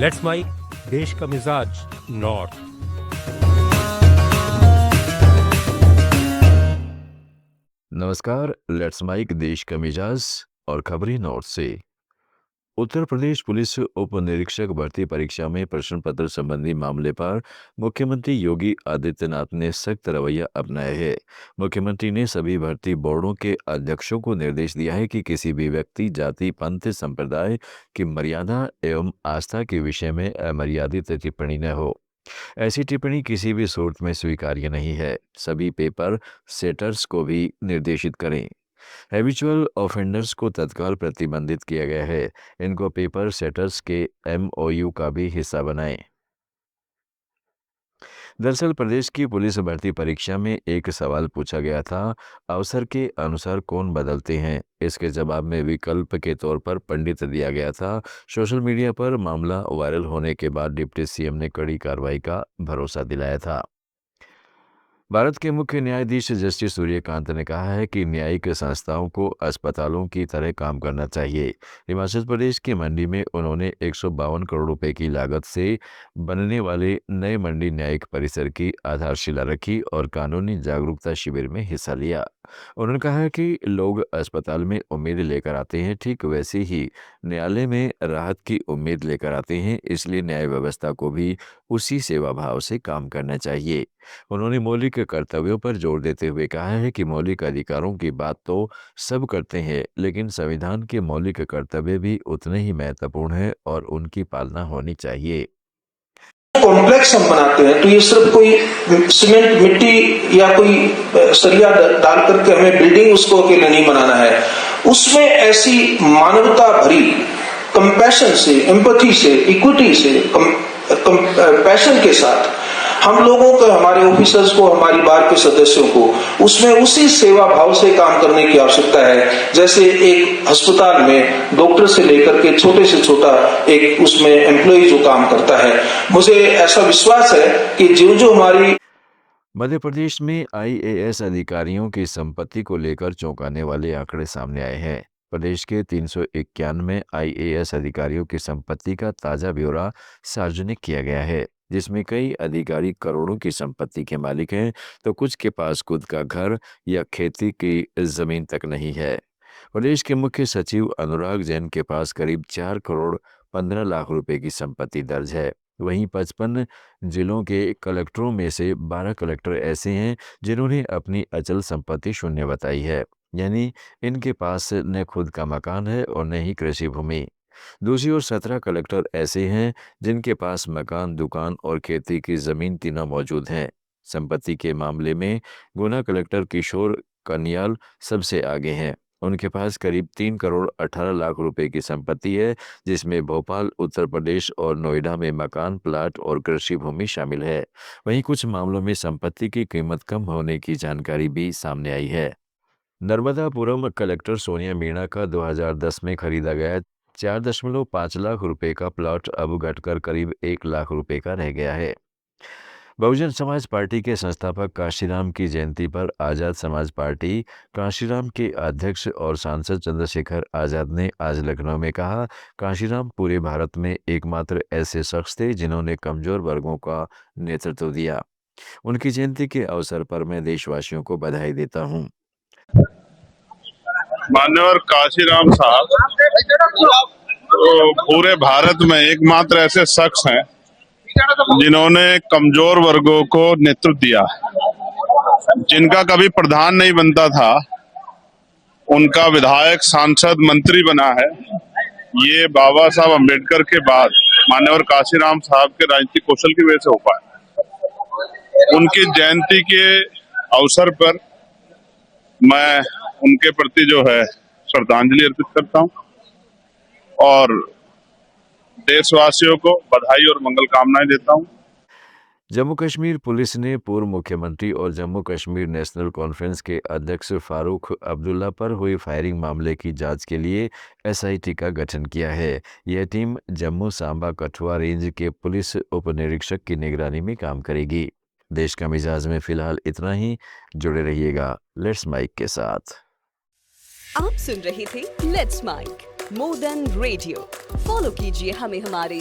Let's mic देश का मिजाज नॉर्थ। नमस्कार, लेट्स माइक देश का मिजाज और खबरें नॉर्थ से। उत्तर प्रदेश पुलिस उप निरीक्षक भर्ती परीक्षा में प्रश्न पत्र संबंधी मामले पर मुख्यमंत्री योगी आदित्यनाथ ने सख्त रवैया अपनाया है। मुख्यमंत्री ने सभी भर्ती बोर्डों के अध्यक्षों को निर्देश दिया है कि किसी भी व्यक्ति, जाति, पंथ, संप्रदाय की मर्यादा एवं आस्था के विषय में अमर्यादित टिप्पणी न हो। ऐसी टिप्पणी किसी भी सूरत में स्वीकार्य नहीं है। सभी पेपर सेटर्स को भी निर्देशित करें। हैबिचुअल ऑफेंडर्स को तत्काल प्रतिबंधित किया गया है। इनको पेपर सेटर्स के एमओयू का भी हिस्सा बनाएं। दरअसल प्रदेश की पुलिस भर्ती परीक्षा में एक सवाल पूछा गया था, अवसर के अनुसार कौन बदलते हैं। इसके जवाब में विकल्प के तौर पर पंडित दिया गया था। सोशल मीडिया पर मामला वायरल होने के बाद डिप्टी सीएम ने कड़ी कार्रवाई का भरोसा दिलाया था। भारत के मुख्य न्यायाधीश जस्टिस सूर्यकांत ने कहा है कि न्यायिक संस्थाओं को अस्पतालों की तरह काम करना चाहिए। हिमाचल प्रदेश की मंडी में उन्होंने 152 करोड़ रुपए की लागत से बनने वाले नए मंडी न्यायिक परिसर की आधारशिला रखी और कानूनी जागरूकता शिविर में हिस्सा लिया। उन्होंने कहा है कि लोग अस्पताल में उम्मीद लेकर आते हैं, ठीक वैसे ही न्यायालय में राहत की उम्मीद लेकर आते हैं, इसलिए न्याय व्यवस्था को भी उसी सेवा भाव से काम करना चाहिए। उन्होंने मौलिक कर्तव्यों पर जोर देते हुए कहा है कि मौलिक अधिकारों की बात तो सब करते हैं, लेकिन संविधान के मौलिक कर्तव्य भी उतने ही महत्वपूर्ण हैं और उनकी पालना होनी चाहिए। कॉम्प्लेक्स हम बनाते हैं तो ये सिर्फ कोई सीमेंट, मिट्टी या कोई सरिया डाल करके हमें बिल्डिंग उसको अकेले नहीं बनाना है। उसमें ऐसी मानवता भरी कंपैशन से, एम्पैथी से, इक्विटी से, पैशन के साथ हम लोगों को, हमारे ऑफिसर्स को, हमारी बार के सदस्यों को उसमें उसी सेवा भाव से काम करने की आवश्यकता है। जैसे एक अस्पताल में डॉक्टर से लेकर के छोटे से छोटा एक उसमें एम्प्लॉय जो काम करता है, मुझे ऐसा विश्वास है कि जो हमारी मध्य प्रदेश में आईएएस अधिकारियों की संपत्ति को लेकर चौंकाने वाले आंकड़े सामने आए हैं। प्रदेश के 391 आईएएस अधिकारियों की संपत्ति का ताजा ब्यौरा सार्वजनिक किया गया है, जिसमें कई अधिकारी करोड़ों की संपत्ति के मालिक हैं, तो कुछ के पास खुद का घर या खेती की जमीन तक नहीं है। प्रदेश के मुख्य सचिव अनुराग जैन के पास करीब 4 करोड़ 15 लाख रुपए की संपत्ति दर्ज है। वहीं 55 जिलों के कलेक्टरों में से 12 कलेक्टर ऐसे हैं जिन्होंने अपनी अचल संपत्ति शून्य बताई है, यानी इनके पास न खुद का मकान है और न ही कृषि भूमि। दूसरी ओर 17 कलेक्टर ऐसे हैं जिनके पास मकान, दुकान और खेती की जमीन तीनों मौजूद हैं। संपत्ति के मामले में गुना कलेक्टर किशोर कनियाल सबसे आगे हैं। उनके पास करीब 3 करोड़ 18 लाख रुपए की संपत्ति है, जिसमें भोपाल, उत्तर प्रदेश और नोएडा में मकान, प्लाट और कृषि भूमि शामिल है। वहीं कुछ मामलों में संपत्ति की कीमत कम होने की जानकारी भी सामने आई है। नर्मदापुरम कलेक्टर सोनिया मीणा का 2010 में खरीदा गया 4.5 लाख रुपए का प्लॉट अब घटकर करीब 1 लाख रुपए का रह गया है। बहुजन समाज पार्टी के संस्थापक काशीराम की जयंती पर आजाद समाज पार्टी काशीराम के अध्यक्ष और सांसद चंद्रशेखर आजाद ने आज लखनऊ में कहा, काशीराम पूरे भारत में एकमात्र ऐसे शख्स थे जिन्होंने कमजोर वर्गों का नेतृत्व दिया। उनकी जयंती के अवसर पर मैं देशवासियों को बधाई देता हूँ। मान्यवर काशीराम साहब तो पूरे भारत में एकमात्र ऐसे शख्स हैं जिन्होंने कमजोर वर्गों को नेतृत्व दिया। जिनका कभी प्रधान नहीं बनता था, उनका विधायक, सांसद, मंत्री बना है। ये बाबा साहब अम्बेडकर के बाद मान्यवर काशीराम साहब के राजनीतिक कौशल की वजह से हो पाया। उनकी जयंती के अवसर पर मैं उनके प्रति जो है श्रद्धांजलि अर्पित करता हूं और देशवासियों को बधाई और मंगल कामनाएं देता हूं। जम्मू कश्मीर पुलिस ने पूर्व मुख्यमंत्री और जम्मू कश्मीर नेशनल कॉन्फ्रेंस के अध्यक्ष फारूक अब्दुल्ला पर हुई फायरिंग मामले की जांच के लिए एसआईटी का गठन किया है। यह टीम जम्मू, सांबा, कठुआ रेंज के पुलिस उप निरीक्षक की निगरानी में काम करेगी। देश का मिजाज में फिलहाल इतना ही। जुड़े रहिएगा लेट्स माइक के साथ। आप सुन रहे थे let's mike more than radio. Follow कीजिए हमें हमारे